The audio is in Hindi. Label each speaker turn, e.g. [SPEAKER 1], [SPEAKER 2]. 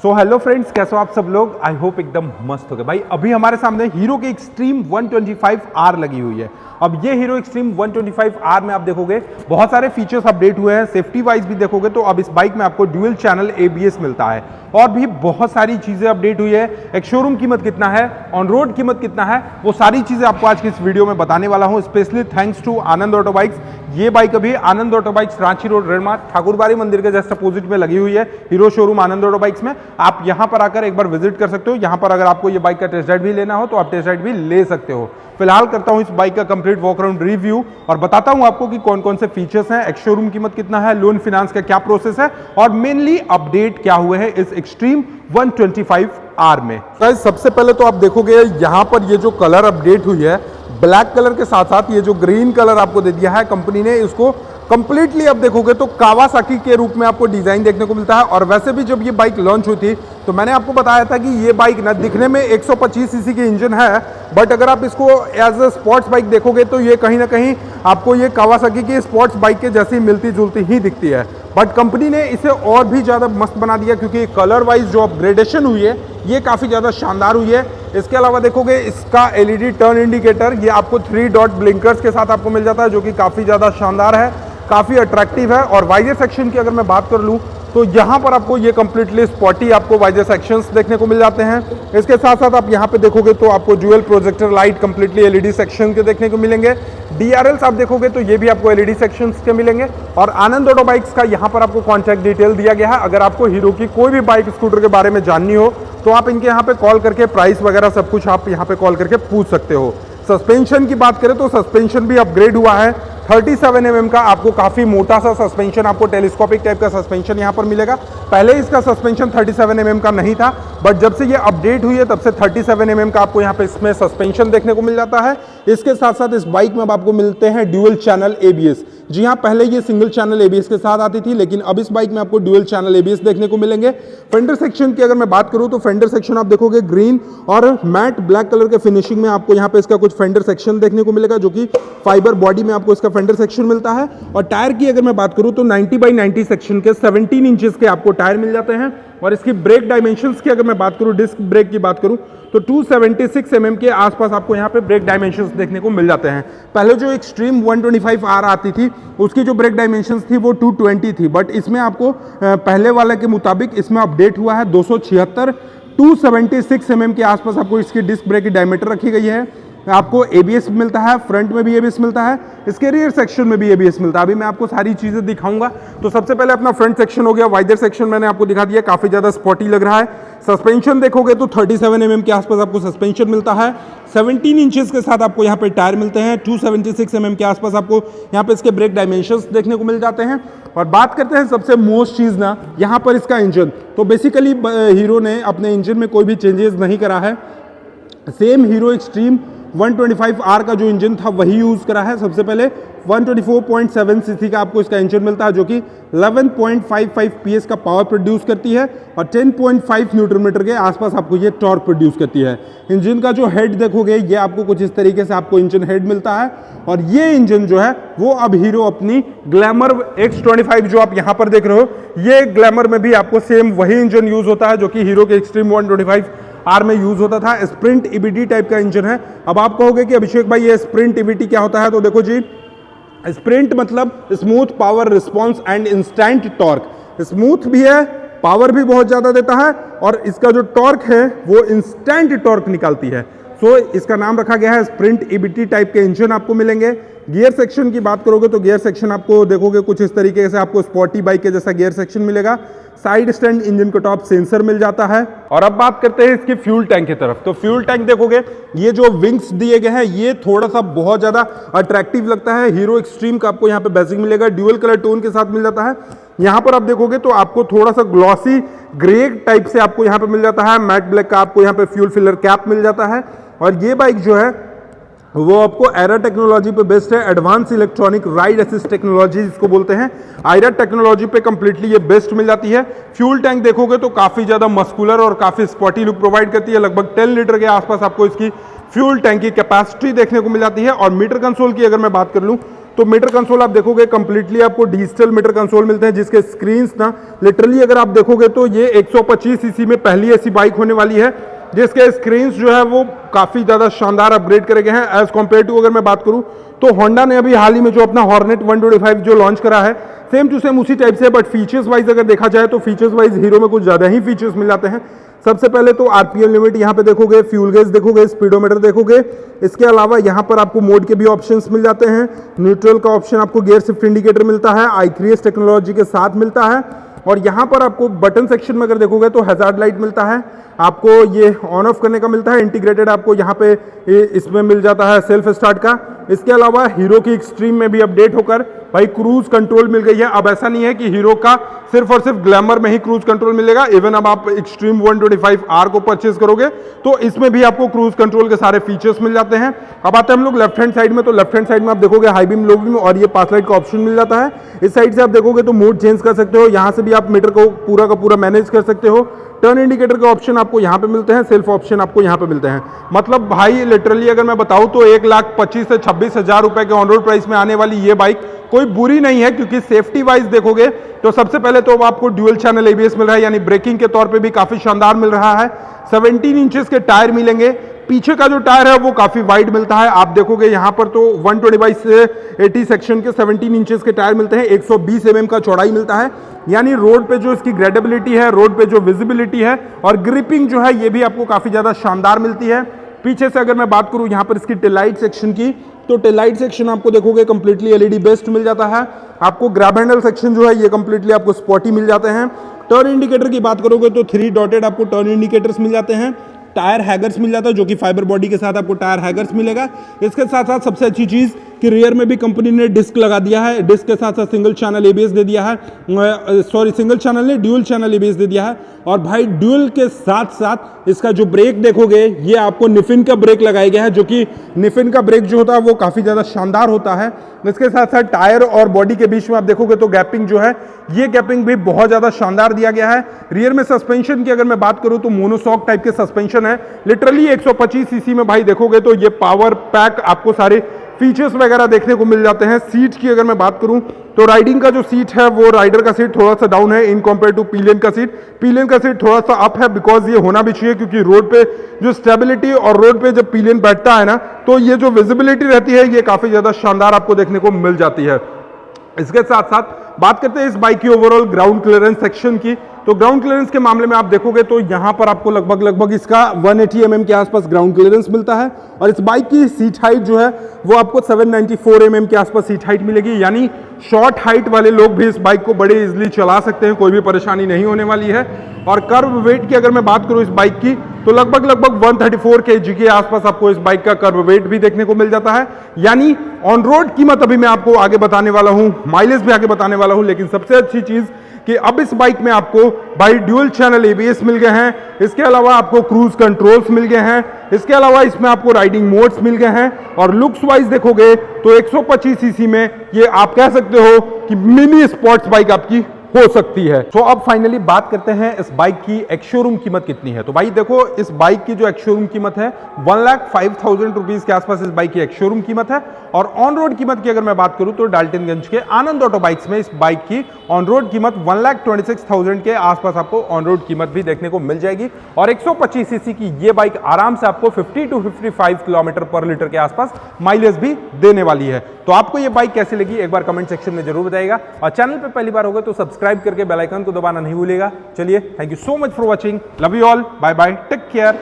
[SPEAKER 1] सो हेलो फ्रेंड्स, कैसे हो आप सब लोग। आई होप एकदम मस्त हो गए भाई। अभी हमारे सामने हीरो की एक्सट्रीम 125R लगी हुई है। अब ये हीरो एक्सट्रीम 125R में आप देखोगे बहुत सारे फीचर्स अपडेट हुए हैं, सेफ्टी वाइज भी देखोगे तो अब इस बाइक में आपको ड्यूल चैनल ABS मिलता है और भी बहुत सारी चीजें अपडेट हुई है। एक शोरूम कीमत कितना है, ऑन रोड कीमत कितना है, वो सारी चीजें आपको आज की इस वीडियो में बताने वाला हूं, specially thanks to Anand auto bikes. ये बाइक अभी Anand auto bikes Ranchi road रेडमार्ट ठाकुरबाड़ी मंदिर के जस्ट अपोजिट में लगी हुई है, Hero showroom Anand auto bikes में। आप यहां पर आकर एक बार विजिट कर सकते हो। यहां पर अगर आपको ये बाइक का टेस्ट राइड भी लेना हो तो आप टेस्ट राइड भी ले सकते हो। फिलहाल करता हूं इस बाइक का कंप्लीट वॉक अराउंड रिव्यू और बताता हूं आपको कि कौन कौन से फीचर्स हैं, एक्स शोरूम कीमत कितना है, लोन फाइनेंस का क्या प्रोसेस है और मेनली अपडेट क्या हुए हैं इस एक्सट्रीम 125R में। तो सबसे पहले तो आप देखोगे यहां पर ये जो कलर अपडेट हुई है, ब्लैक कलर के साथ साथ ये जो ग्रीन कलर आपको दे दिया है कंपनी ने, इसको कंप्लीटली अब देखोगे तो कावासाकी के रूप में आपको डिजाइन देखने को मिलता है। और वैसे भी जब ये बाइक लॉन्च हुई थी तो मैंने आपको बताया था कि ये बाइक ना दिखने में 125 सीसी की इंजन है, बट अगर आप इसको एज ए स्पोर्ट्स बाइक देखोगे तो ये कहीं ना कहीं आपको ये कावासाकी की स्पोर्ट्स बाइक के जैसी मिलती जुलती ही दिखती है। बट कंपनी ने इसे और भी ज़्यादा मस्त बना दिया क्योंकि कलर वाइज जो अपग्रेडेशन हुई है ये काफ़ी ज़्यादा शानदार हुई है। इसके अलावा देखोगे इसका LED टर्न इंडिकेटर ये आपको 3 डॉट ब्लिंकर्स के साथ आपको मिल जाता है, जो कि काफ़ी ज़्यादा शानदार है, काफ़ी अट्रैक्टिव है। और वाइजर सेक्शन की अगर मैं बात कर लूँ तो यहाँ पर आपको ये कंप्लीटली स्पॉटी आपको वाइजर सेक्शंस देखने को मिल जाते हैं। इसके साथ साथ आप यहाँ पे देखोगे तो आपको dual projector light completely LED section के देखने को मिलेंगे। DRLs आप देखोगे तो ये भी आपको LED सेक्शंस के मिलेंगे। और आनंद ऑटो बाइक्स का यहाँ पर आपको कॉन्टैक्ट डिटेल दिया गया है। अगर आपको हीरो की कोई भी बाइक स्कूटर के बारे में जाननी हो तो आप इनके यहाँ पे कॉल करके प्राइस वगैरह सब कुछ आप यहाँ पे कॉल करके पूछ सकते हो। सस्पेंशन की बात करें तो सस्पेंशन भी अपग्रेड हुआ है। 37 mm का आपको काफी मोटा सा सस्पेंशन, आपको टेलीस्कोपिक टाइप का सस्पेंशन यहां पर मिलेगा। पहले इसका सस्पेंशन 37 mm का नहीं था, बट जब से ये अपडेट हुई है तब से 37 mm का आपको यहां पे इसमें सस्पेंशन देखने को मिल जाता है। इसके साथ साथ इस बाइक में अब आपको मिलते हैं ड्यूअल चैनल ABS। जी हाँ, पहले ये सिंगल चैनल ABS के साथ आती थी, लेकिन अब इस बाइक में आपको ड्यूअल चैनल ABS देखने को मिलेंगे। फेंडर सेक्शन की अगर मैं बात करूं तो फेंडर सेक्शन आप देखोगे ग्रीन और मैट ब्लैक कलर के फिनिशिंग में आपको यहाँ पे इसका कुछ फेंडर सेक्शन देखने को मिलेगा, जो कि फाइबर बॉडी में आपको इसका फेंडर सेक्शन मिलता है। और टायर की अगर मैं बात करूं तो 90/90 सेक्शन के 17 इंचेस के आपको टायर मिल जाते हैं। और इसकी ब्रेक डायमेंशंस की अगर मैं बात करूं, डिस्क ब्रेक की बात करूं तो 276 mm के आसपास आपको यहाँ पे ब्रेक डायमेंशंस देखने को मिल जाते हैं। पहले जो एक्सट्रीम 125R आती थी उसकी जो ब्रेक डायमेंशंस थी वो 220 थी, बट इसमें आपको पहले वाले के मुताबिक इसमें अपडेट हुआ है 276 276 mm के आसपास आपको इसकी डिस्क ब्रेक की डायमीटर रखी गई है। आपको ABS मिलता है, फ्रंट में भी ABS मिलता है, इसके रियर सेक्शन में भी ABS मिलता है। अभी मैं आपको सारी चीजें दिखाऊंगा। तो सबसे पहले अपना फ्रंट सेक्शन हो गया, वाइजर सेक्शन मैंने आपको दिखा दिया, काफी ज्यादा स्पॉटी लग रहा है। सस्पेंशन देखोगे तो 37 mm के आसपास आपको सस्पेंशन मिलता है। 17 इंचेस के साथ आपको यहाँ पे टायर मिलते हैं। 276 mm के आसपास आपको यहाँ पे इसके ब्रेक डायमेंशंस देखने को मिल जाते हैं। और बात करते हैं सबसे मोस्ट चीज ना, यहाँ पर इसका इंजन। तो बेसिकली हीरो ने अपने इंजन में कोई भी चेंजेस नहीं करा है, सेम हीरो एक्सट्रीम 125R का जो इंजन था वही यूज करा है। सबसे पहले 124.7 सीसी का आपको इसका इंजन मिलता है, जो कि 11.55 PS का पावर प्रोड्यूस करती है और 10.5 न्यूटन मीटर के आसपास आपको ये टॉर्क प्रोड्यूस करती है। इंजन का जो हेड देखोगे ये आपको कुछ इस तरीके से आपको इंजन हेड मिलता है। और ये इंजन जो है वो अब हीरो अपनी ग्लैमर X25 जो आप यहां पर देख रहे हो, ये ग्लैमर में भी आपको सेम वही इंजन यूज होता है जो कि हीरो के एक्सट्रीम 125R में यूज होता था। स्प्रिंट EBD टाइप का इंजन है। अब आप कहोगे कि अभिषेक भाई ये स्प्रिंट EBD क्या होता है, तो देखो जी, स्प्रिंट मतलब smooth power response and instant torque. Smooth भी है, पावर भी बहुत ज्यादा देता है और इसका जो टॉर्क है वो इंस्टेंट टॉर्क निकालती है। सो इसका नाम रखा गया है स्प्रिंट EBD टाइप के इंजन आपको मिलेंगे। गियर सेक्शन की बात करोगे तो गियर सेक्शन आपको देखोगे कुछ इस तरीके से आपको स्पोर्टी बाइक के जैसा गियर सेक्शन मिलेगा। साइड स्टैंड इंजन को टॉप सेंसर मिल जाता है। और अब बात करते हैं इसकी फ्यूल टैंक की तरफ। तो फ्यूल टैंक देखोगे ये जो विंग्स दिए गए हैं ये थोड़ा सा बहुत ज्यादा अट्रैक्टिव लगता है। हीरो एक्सट्रीम का आपको यहाँ पे बेसिक मिलेगा, ड्यूअल कलर टोन के साथ मिल जाता है। यहाँ पर आप देखोगे तो आपको थोड़ा सा ग्लॉसी ग्रे टाइप से आपको यहाँ पे मिल जाता है। मैट ब्लैक का आपको यहाँ पे फ्यूल फिलर कैप मिल जाता है। और ये बाइक जो है वो आपको एरा टेक्नोलॉजी पे बेस्ड है, advance electronic ride assist technology जिसको बोलते हैं। आयरा टेक्नोलॉजी पे कंप्लीटली ये बेस्ट मिल जाती है। फ्यूल टैंक देखोगे तो काफी ज्यादा मस्कुलर और काफी स्पॉटी लुक प्रोवाइड करती है। लगभग 10 लीटर के आसपास आपको इसकी फ्यूल टैंक की कैपेसिटी देखने को मिल जाती है। और मीटर कंसोल की अगर मैं बात कर लूं तो मीटर कंसोल आप देखोगे कंप्लीटली आपको डिजिटल मीटर कंसोल मिलते हैं, जिसके स्क्रीन्स ना लिटरली अगर आप देखोगे तो ये 125 सीसी में पहली ऐसी बाइक होने वाली है जिसके स्क्रीन्स जो है वो काफी ज्यादा शानदार अपग्रेड करे गए हैं एज कम्पेयर टू। अगर मैं बात करूं तो होंडा ने अभी हाल ही में जो अपना हॉर्नेट 125 जो लॉन्च करा है सेम टू सेम उसी टाइप से, बट फीचर्स वाइज अगर देखा जाए तो फीचर्स वाइज हीरो में कुछ ज्यादा ही फीचर्स मिल जाते हैं। सबसे पहले तो आरपीएम लिमिट यहाँ पे देखोगे, फ्यूल गेज देखोगे, स्पीडोमीटर देखोगे। इसके अलावा यहाँ पर आपको मोड के भी ऑप्शंस मिल जाते हैं। न्यूट्रल का ऑप्शन आपको गियर शिफ्ट इंडिकेटर मिलता है, i3s टेक्नोलॉजी के साथ मिलता है। और यहाँ पर आपको बटन सेक्शन में अगर देखोगे तो हैजार्ड लाइट मिलता है, आपको ये ऑन ऑफ करने का मिलता है, इंटीग्रेटेड आपको यहाँ पे इसमें मिल जाता है सेल्फ स्टार्ट का। इसके अलावा हीरो की एक्सट्रीम में भी अपडेट होकर भाई क्रूज कंट्रोल मिल गई है। अब ऐसा नहीं है कि हीरो का सिर्फ और सिर्फ ग्लैमर में ही क्रूज कंट्रोल मिलेगा, इवन अब आप एक्सट्रीम 125R को परचेज करोगे तो इसमें भी आपको क्रूज कंट्रोल के सारे फीचर्स मिल जाते हैं। अब आते हैं हम लोग लेफ्ट हैंड साइड में, तो लेफ्ट हैंड साइड में आप देखोगे हाई बीम, लो बीम और ये पास लाइट का ऑप्शन मिल जाता है। इस साइड से आप देखोगे तो मोड चेंज कर सकते हो, यहाँ से भी आप मीटर को पूरा का पूरा मैनेज कर सकते हो। टर्न इंडिकेटर के ऑप्शन आपको यहाँ पे मिलते हैं, सेल्फ ऑप्शन आपको यहाँ पे मिलते हैं। मतलब भाई लिटरली अगर मैं बताऊं तो 1,25,000 से 26,000 रुपए के ऑन रोड प्राइस में आने वाली ये बाइक कोई बुरी नहीं है, क्योंकि सेफ्टी वाइज देखोगे तो सबसे पहले तो आपको ड्यूअल चैनल एबीएस मिल रहा है, यानी ब्रेकिंग के तौर पे भी काफी शानदार मिल रहा है। 17 इंचेस के टायर मिलेंगे, पीछे का जो टायर है वो काफी वाइड मिलता है। आप देखोगे यहाँ पर तो 125 से 80 सेक्शन के 17 इंचेस के टायर मिलते हैं, 120 mm का चौड़ाई मिलता है, यानी रोड पे जो इसकी ग्रेडेबिलिटी है, रोड पे जो विजिबिलिटी है और ग्रिपिंग जो है ये भी आपको काफी ज्यादा शानदार मिलती है। पीछे से अगर मैं बात करूं यहाँ पर इसकी टेलाइट सेक्शन की, तो टेलाइट सेक्शन आपको देखोगे कंप्लीटली एलईडी बेस्ड मिल जाता है। आपको ग्रैब हैंडल सेक्शन जो है ये कंप्लीटली आपको स्पॉटी मिल जाते हैं। टर्न इंडिकेटर की बात करोगे तो 3 डॉटेड आपको टर्न इंडिकेटर्स मिल जाते हैं। टायर हैगर्स मिल जाता है, जो कि फाइबर बॉडी के साथ आपको टायर हैगर्स मिलेगा। इसके साथ साथ सबसे अच्छी चीज कि रियर में भी कंपनी ने डिस्क लगा दिया है, डिस्क के साथ साथ सिंगल चैनल एबीएस दे दिया है, सॉरी सिंगल चैनल ने ड्यूल चैनल एबीएस दे दिया है। और भाई ड्यूल के साथ साथ इसका जो ब्रेक देखोगे ये आपको निफिन का ब्रेक लगाया गया है, जो कि निफिन का ब्रेक जो होता है वो काफी ज्यादा शानदार होता है। इसके साथ साथ टायर और बॉडी के बीच में आप देखोगे तो गैपिंग जो है ये गैपिंग भी बहुत ज्यादा शानदार दिया गया है। रियर में सस्पेंशन की अगर मैं बात करूं तो मोनोसॉक टाइप के सस्पेंशन है, लिटरली 125 सीसी में भाई देखोगे तो ये पावर पैक आपको सारे फीचर्स वगैरह देखने को मिल जाते हैं। सीट की अगर मैं बात करूं तो राइडिंग का जो सीट है वो राइडर का सीट थोड़ा सा डाउन है इन कंपेयर टू पिलियन का सीट। पिलियन का सीट थोड़ा सा अप है, बिकॉज ये होना भी चाहिए, क्योंकि रोड पे जो स्टेबिलिटी और रोड पे जब पिलियन बैठता है ना तो ये जो विजिबिलिटी रहती है ये काफी ज्यादा शानदार आपको देखने को मिल जाती है। इसके साथ साथ बात करते हैं इस बाइक की ओवरऑल ग्राउंड क्लियरेंस सेक्शन की, तो ग्राउंड क्लियरेंस के मामले में आप देखोगे तो यहां पर आपको लगभग इसका 180 mm के आसपास ग्राउंड क्लियरेंस मिलता है। और इस बाइक की सीट हाइट जो है वो आपको 794 mm के आसपास सीट हाइट मिलेगी, यानी शॉर्ट हाइट वाले लोग भी इस बाइक को बड़े इजीली चला सकते हैं, कोई भी परेशानी नहीं होने वाली है। और कर्व वेट की अगर मैं बात करूं इस बाइक की तो लगभग 134 kg के आसपास आपको इस बाइक का कर्व वेट भी देखने को मिल जाता है। यानी ऑन रोड कीमत अभी मैं आपको आगे बताने वाला हूं, माइलेज भी आगे बताने वाला हूं, लेकिन सबसे अच्छी चीज कि अब इस बाइक में आपको भाई ड्यूल चैनल एबीएस मिल गए हैं, इसके अलावा आपको क्रूज कंट्रोल्स मिल गए हैं, इसके अलावा इसमें आपको राइडिंग मोड्स मिल गए हैं। और लुक्स वाइज देखोगे तो 125 सीसी में ये आप कह सकते हो कि मिनी स्पोर्ट्स बाइक आपकी हो सकती है। तो अब फाइनली बात करते हैं इस बाइक की एक्स शोरूम कीमत कितनी है। तो भाई देखो इस बाइक की जो एक्स शोरूम कीमत है 1,05,000 रुपीज के आसपास इस बाइक की एक्स शोरूम कीमत है। और ऑन रोड कीमत की अगर मैं बात करूं तो डाल्टनगंज के आनंद ऑटो बाइक्स में इस बाइक की ऑन रोड कीमत 1,26,000 के आसपास आपको ऑन रोड कीमत भी देखने को मिल जाएगी। और 125 सीसी की ये बाइक आराम से आपको 50 to 55 किलोमीटर पर लीटर के आसपास माइलेज भी देने वाली है। तो आपको ये बाइक कैसी लगी एक बार कमेंट सेक्शन में जरूर बताइएगा, और चैनल पे पहली बार होगा तो सब्सक्राइब करके बेल आइकन को दबाना नहीं भूलिएगा। चलिए, thank you so much for watching, love you all, bye bye, take care.